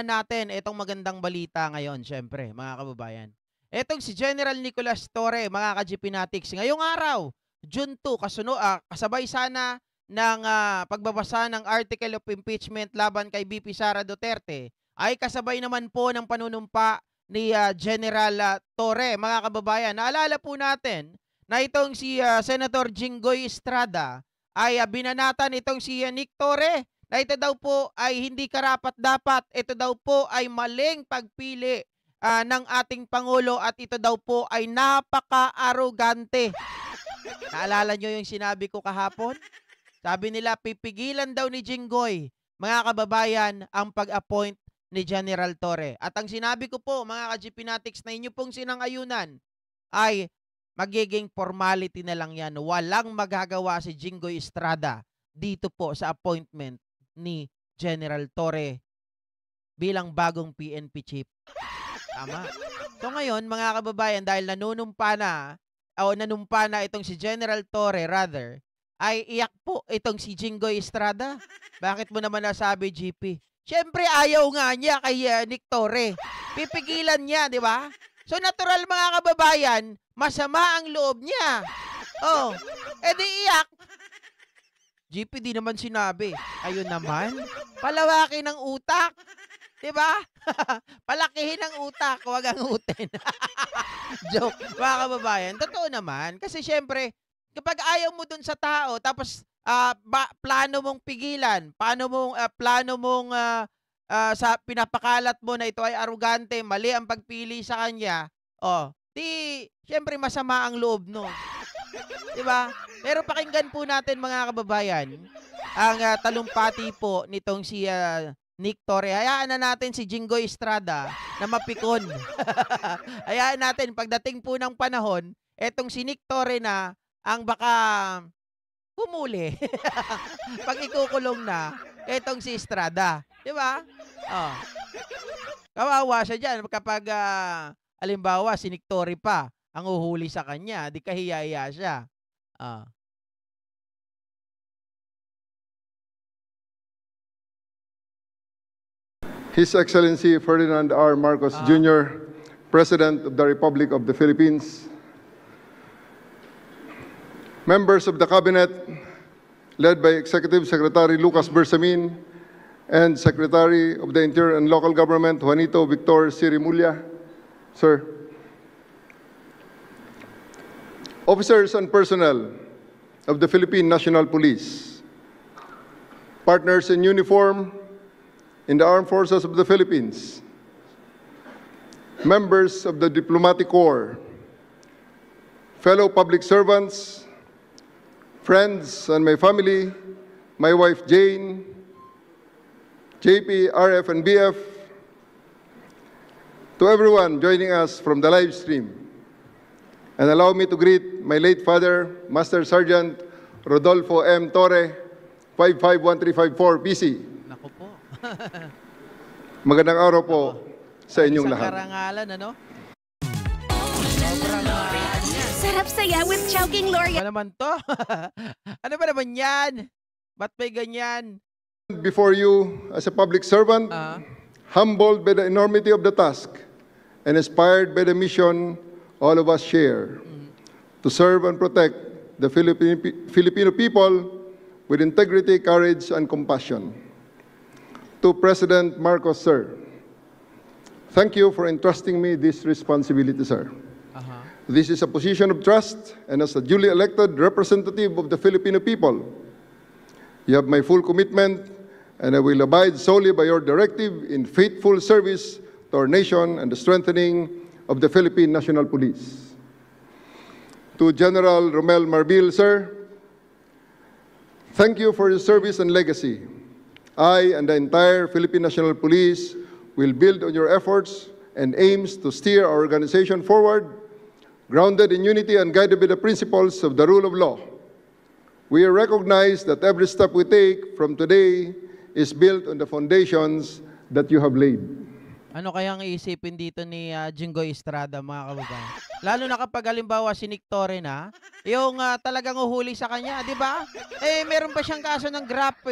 natin itong magandang balita ngayon, siyempre, mga kababayan. Etong si General Nicolas Torre, mga ka-GP Natics, ngayong araw, June 2, kasabay sana ng pagbabasa ng Article of Impeachment laban kay BP Sara Duterte, ay kasabay naman po ng panunumpa ni General Torre, mga kababayan. Naalala po natin na itong si Senator Jinggoy Estrada ay binanatan itong si Nick Torre na ito daw po ay hindi karapat-dapat, ito daw po ay maling pagpili ng ating Pangulo at ito daw po ay napaka-arogante. Naalala nyo yung sinabi ko kahapon? Sabi nila, pipigilan daw ni Jinggoy, mga kababayan, ang pag-appoint ni General Torre. At ang sinabi ko po, mga ka-GP Natics, na inyo pong sinang-ayunan ay magiging formality na lang yan. Walang magagawa si Jinggoy Estrada dito po sa appointment ni General Torre bilang bagong PNP chief. Tama. So ngayon, mga kababayan, dahil nanumpa na itong si General Torre rather, ay iyak po itong si Jinggoy Estrada. Bakit mo naman nasabi, GP? Siyempre, ayaw nga niya kay Nick Torre. Pipigilan niya, di ba? So natural, mga kababayan, masama ang loob niya. Oh, edi iyak. GP di naman sinabi. Ayun naman, palawakin ng utak. Diba? Palakihin ang utak, huwag ang utin. Joke, mga kababayan. Totoo naman. Kasi syempre, kapag ayaw mo dun sa tao, tapos plano mong pigilan, plano mong pinapakalat mo na ito ay arugante, mali ang pagpili sa kanya, syempre masama ang loob no. Diba? Pero pakinggan po natin, mga kababayan, ang talumpati po nitong si Nick Torre. Hayaan na natin si Jinggoy Estrada na mapikon. Hayaan natin, pagdating po ng panahon, etong si Nick Torre na ang baka humuli. Pag ikukulong na, etong si Estrada. Diba? Oh. Kawawa siya dyan kapag, alimbawa, si Nick Torre pa ang uhuli sa kanya, di kahiya-hiya siya. His Excellency Ferdinand R. Marcos Jr., President of the Republic of the Philippines, members of the Cabinet, led by Executive Secretary Lucas Bersamin and Secretary of the Interior and Local Government, Juanito Victor Sirimulla, sir, officers and personnel of the Philippine National Police, partners in uniform in the Armed Forces of the Philippines, members of the Diplomatic Corps, fellow public servants, friends and my family, my wife Jane, JP, RF, and BF, to everyone joining us from the live stream. And allow me to greet my late father, Master Sergeant Rodolfo M. Torre, 551354 PC. Naku po. Magandang araw po sa inyong Isang lahat. karangalan, ano? Sarap saya with Chowking L'Oreal. Ano naman to? Ano ba naman yan? Ba't may ganyan? Before you as a public servant, humbled by the enormity of the task and inspired by the mission all of us share to serve and protect the Filipino people with integrity, courage, and compassion. To President Marcos, sir, thank you for entrusting me this responsibility, sir. This is a position of trust, and as a duly elected representative of the Filipino people, you have my full commitment, and I will abide solely by your directive in faithful service to our nation and the strengthening of the Philippine National Police. To General Romel Marbil, sir, thank you for your service and legacy. I and the entire Philippine National Police will build on your efforts and aims to steer our organization forward, grounded in unity and guided by the principles of the rule of law. We recognize that every step we take from today is built on the foundations that you have laid. Ano kayang iisipin dito ni Jinggoy Estrada, mga kababayan? Lalo na kapag halimbawa si Nick Torre na, yung talagang uhuli sa kanya, di ba? Meron pa siyang kaso ng graft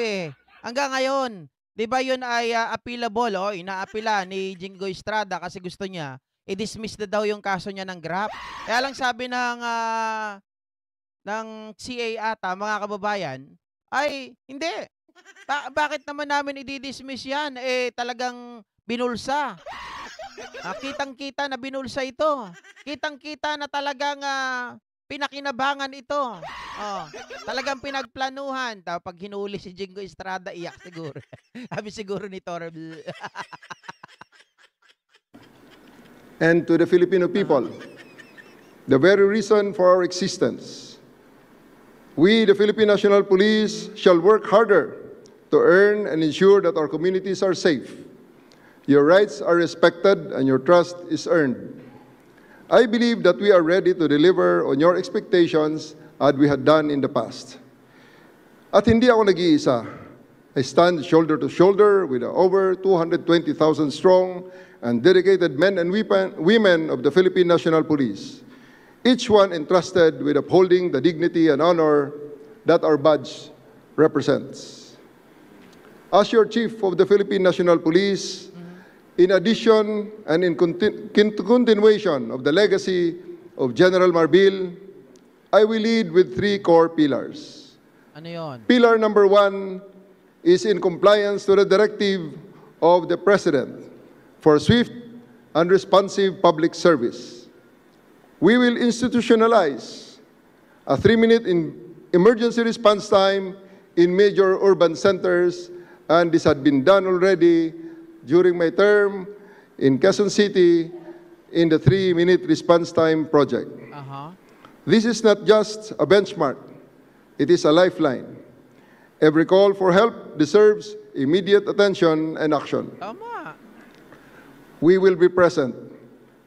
hanggang ngayon. 'Di ba yun ay appealable, o inaapila ni Jingo Estrada kasi gusto niya i-dismiss na daw yung kaso niya ng graft. Kaya lang sabi ng CA ata, mga kababayan, ay hindi. Bakit naman namin i-dismiss yan? Eh, talagang binulsa. Kitang-kita na binulsa ito. Kitang-kita na talagang pinakinabangan ito. Oh, talagang pinagplanuhan. Tapos pag hinuli si Jingo Estrada, iyak siguro. Sabi siguro ni Torre. And to the Filipino people, the very reason for our existence. We, the Philippine National Police, shall work harder to earn and ensure that our communities are safe. Your rights are respected and your trust is earned. I believe that we are ready to deliver on your expectations as we had done in the past. At hindi ako nag-iisa. I stand shoulder to shoulder with the over 220,000 strong and dedicated men and women of the Philippine National Police, each one entrusted with upholding the dignity and honor that our badge represents. As your Chief of the Philippine National Police, in addition and in continuation of the legacy of General Marbil, I will lead with 3 core pillars. Ano yun? Pillar number 1 is in compliance to the directive of the President for swift and responsive public service. We will institutionalize a 3-minute emergency response time in major urban centers, and this had been done already during my term in Quezon City in the 3-minute response time project. This is not just a benchmark, it is a lifeline. Every call for help deserves immediate attention and action. Tama. We will be present.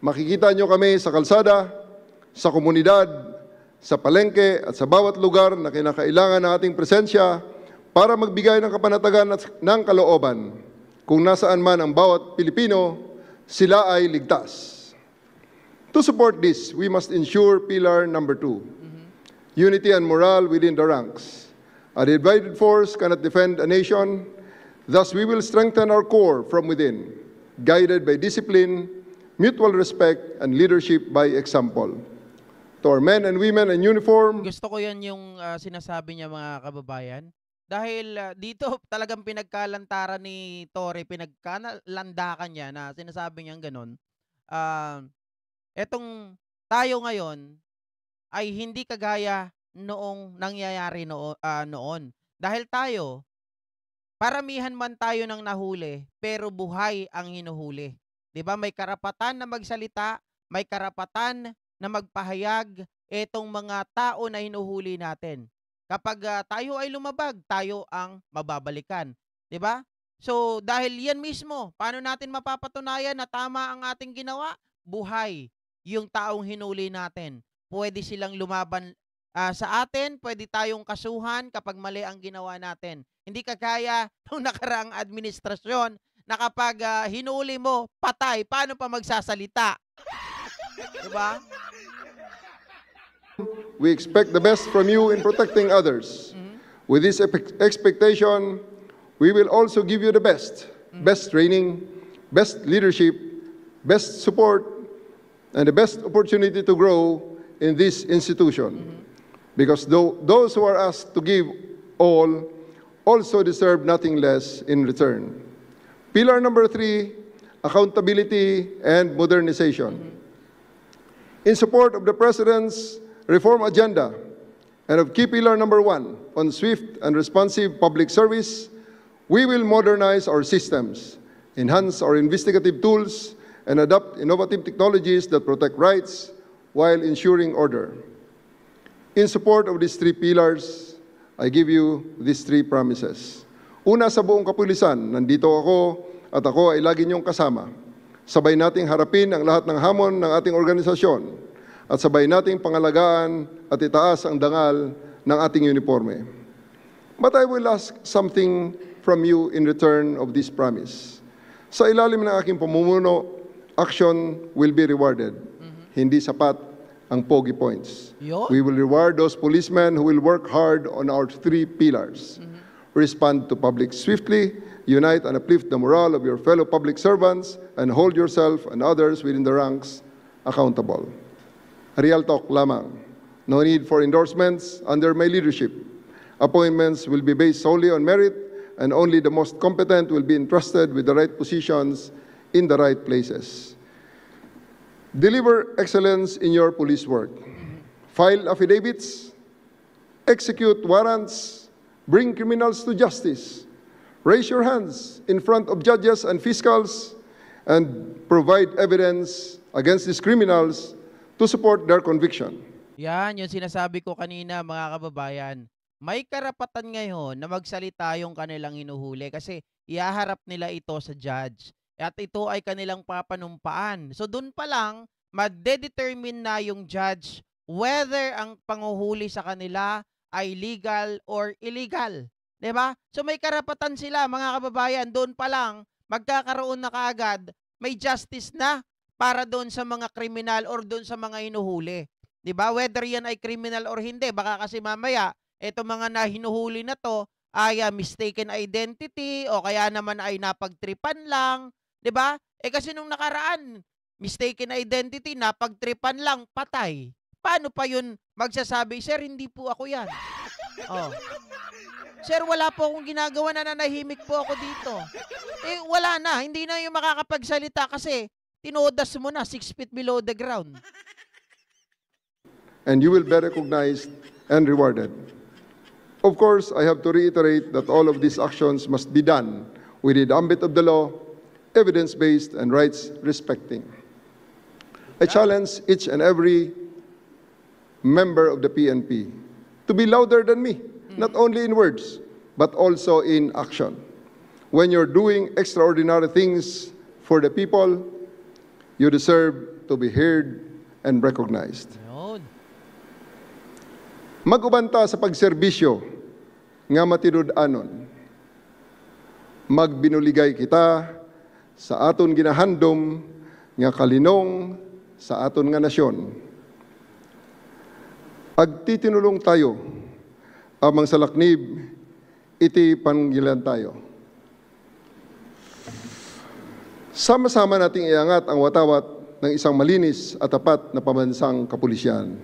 Makikita nyo kami sa kalsada, sa komunidad, sa palengke at sa bawat lugar na kinakailangan ng ating presensya para magbigay ng kapanatagan at ng kalooban. Kung nasaan man ang bawat Pilipino, sila ay ligtas. To support this, we must ensure pillar number 2, unity and morale within the ranks. A divided force cannot defend a nation, thus we will strengthen our core from within, guided by discipline, mutual respect, and leadership by example. To our men and women in uniform, Gusto ko yan yung sinasabi niya, mga kababayan. Dahil dito talagang pinagkalantaran ni Torre, pinagkalandakan niya na sinasabi niyang ganun. Etong tayo ngayon ay hindi kagaya noong nangyayari noon. Dahil tayo, paramihan man tayo ng nahuli, pero buhay ang hinuhuli. 'Di ba? May karapatan na magsalita, may karapatan na magpahayag etong mga tao na hinuhuli natin. Kapag tayo ay lumabag, tayo ang mababalikan. 'Di ba? So, dahil yan mismo, paano natin mapapatunayan na tama ang ating ginawa? Buhay yung taong hinuli natin. Pwede silang lumaban sa atin, pwede tayong kasuhan kapag mali ang ginawa natin. Hindi kagaya nung nakaraang administrasyon na kapag hinuli mo, patay, paano pa magsasalita? Diba? we expect the best from you in protecting others. With this expectation, we will also give you the best. Best training, best leadership, best support, and the best opportunity to grow in this institution. Because those who are asked to give all also deserve nothing less in return. Pillar number 3, accountability and modernization. In support of the President's reform agenda and of key pillar number 1 on swift and responsive public service, we will modernize our systems, enhance our investigative tools, and adopt innovative technologies that protect rights while ensuring order. In support of these 3 pillars, I give you these 3 promises. Una, sa buong kapulisan, nandito ako at ako ay lagi niyong kasama. Sabay nating harapin ang lahat ng hamon ng ating organisasyon at sabay nating pangalagaan at itaas ang dangal ng ating uniforme. But I will ask something from you in return of this promise. Sa ilalim ng aking pamumuno, action will be rewarded. Hindi sapat ang pogi points. We will reward those policemen who will work hard on our 3 pillars. Respond to public swiftly unite and uplift the morale of your fellow public servants, and hold yourself and others within the ranks accountable. Real talk lamang. No need for endorsements under my leadership. Appointments will be based solely on merit, and only the most competent will be entrusted with the right positions in the right places. Deliver excellence in your police work. File affidavits, execute warrants, bring criminals to justice. Raise your hands in front of judges and fiscals and provide evidence against these criminals to support their conviction. Yan, yung sinasabi ko kanina mga kababayan. May karapatan ngayon na magsalita yung kanilang hinuhuli kasi ihaharap nila ito sa judge. At ito ay kanilang papanumpaan. So dun pa lang, maddedetermine na yung judge whether ang panguhuli sa kanila ay legal or illegal. 'Di ba? So may karapatan sila mga kababayan. Doon pa lang, magkakaroon na kaagad, may justice na para doon sa mga kriminal or doon sa mga hinuhuli. 'Di ba? Whether yan ay criminal or hindi, baka kasi mamaya eto mga nahinuhuli na to ay mistaken identity o kaya naman ay napagtripan lang, 'di ba? Kasi nung nakaraan, mistaken identity, napagtripan lang, patay. Paano pa yun magsasabi, sir, hindi po ako yan. Oh. Sir, wala po akong ginagawa, nananahimik po ako dito. Wala na, hindi na yung makakapagsalita kasi tinodas mo na 6 feet below the ground. And you will be recognized and rewarded. Of course, I have to reiterate that all of these actions must be done within the ambit of the law, evidence-based, and rights-respecting. I challenge each and every member of the PNP to be louder than me, not only in words, but also in action. When you're doing extraordinary things for the people, you deserve to be heard and recognized. Magubanta sa pagserbisyo nga matinud-anon. Magbinuligay kita sa aton ginahandom nga kalinong sa aton nga nasyon. Agtitinulong tayo amang salaknib iti panggilan tayo. Sama-sama nating iangat ang watawat ng isang malinis at tapat na pambansang kapulisyan.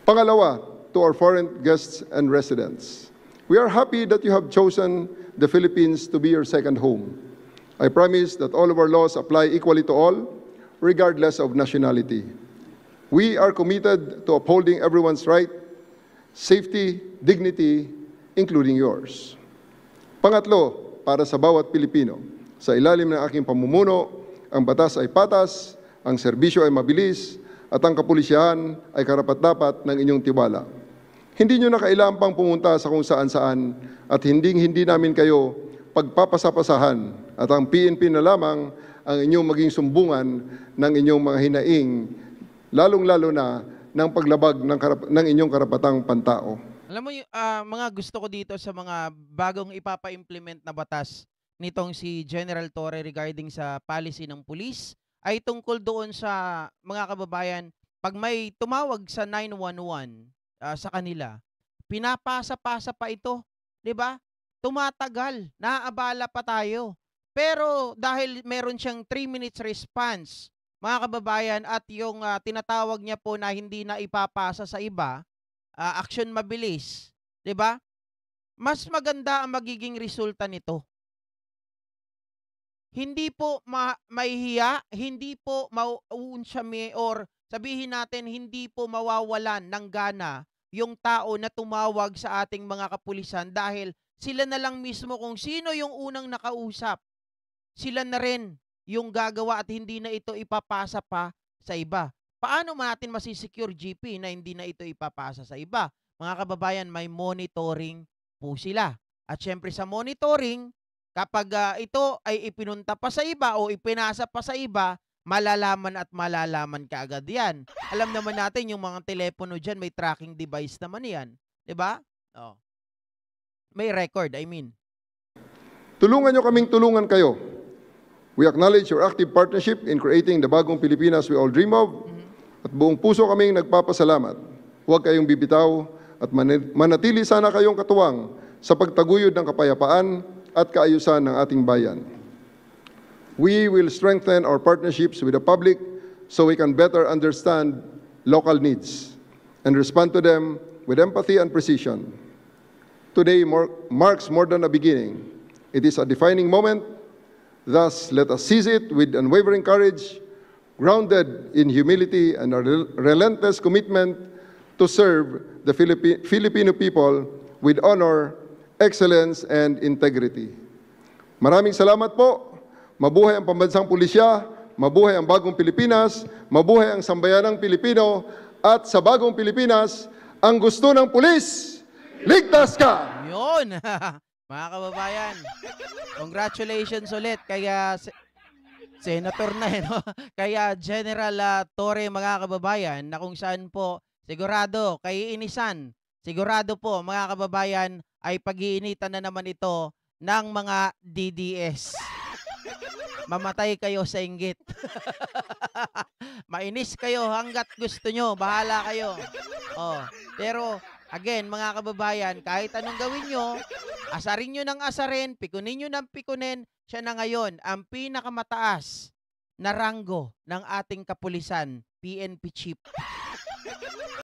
Pangalawa, to our foreign guests and residents, we are happy that you have chosen the Philippines to be your second home. I promise that all of our laws apply equally to all, regardless of nationality. We are committed to upholding everyone's right, safety, dignity, including yours. Pangatlo, para sa bawat Pilipino, sa ilalim ng aking pamumuno, ang batas ay patas, ang serbisyo ay mabilis, at ang kapulisyahan ay karapat-dapat ng inyong tiwala. Hindi nyo na kailangan pang pumunta sa kung saan-saan at hindi namin kayo pagpapasapasahan at ang PNP na lamang ang inyong maging sumbungan ng inyong mga hinaing, lalong-lalo na ng paglabag ng inyong karapatang pantao. Alam mo, mga gusto ko dito sa mga bagong ipapa-implement na batas nitong si General Torre regarding sa policy ng pulis ay tungkol doon sa mga kababayan, pag may tumawag sa 911 sa kanila, pinapasa-pasa pa ito, 'di ba? Tumatagal, naaabala pa tayo. Pero dahil meron siyang 3 minutes response, mga kababayan, at yung tinatawag niya po na hindi na ipapasa sa iba, action mabilis, 'di ba? Mas maganda ang magiging resulta nito. Hindi po mahihiya, hindi po mauunsyami or sabihin natin hindi po mawawalan ng gana yung tao na tumawag sa ating mga kapulisan dahil sila na lang mismo kung sino yung unang nakausap. Sila na rin yung gagawa at hindi na ito ipapasa pa sa iba. Paano natin masisecure, GP, na hindi na ito ipapasa sa iba? Mga kababayan, may monitoring po sila. At syempre sa monitoring, kapag ito ay ipinunta pa sa iba o ipinasa pa sa iba, malalaman at malalaman kaagad yan. Alam naman natin yung mga telepono dyan, may tracking device naman yan. Diba? Oh. May record, I mean. Tulungan nyo kaming tulungan kayo. We acknowledge your active partnership in creating the bagong Pilipinas we all dream of. At buong puso kaming nagpapasalamat. Huwag kayong bibitaw at manatili sana kayong katuwang sa pagtaguyod ng kapayapaan at kaayusan ng ating bayan. We will strengthen our partnerships with the public so we can better understand local needs and respond to them with empathy and precision. Today marks more than a beginning. It is a defining moment. Thus, let us seize it with unwavering courage, grounded in humility and a relentless commitment to serve the Filipino people with honor, excellence, and integrity. Maraming salamat po. Mabuhay ang pambansang pulisya, mabuhay ang bagong Pilipinas, mabuhay ang sambayanang Pilipino, at sa bagong Pilipinas, ang gusto ng pulis, ligtas ka! Yun! Mga kababayan, congratulations ulit kaya Senator na no? Kaya General Torre, mga kababayan, na kung saan po sigurado kay Inisan, sigurado po mga kababayan ay pag-iinitan na naman ito ng mga DDS. Mamatay kayo sa inggit. Mainis kayo hanggat gusto nyo. Bahala kayo. Oh, pero, again, mga kababayan, kahit anong gawin nyo, asarin nyo ng asarin, pikunin nyo ng pikunin, siya na ngayon ang pinakamataas na ranggo ng ating kapulisan, PNP Chief.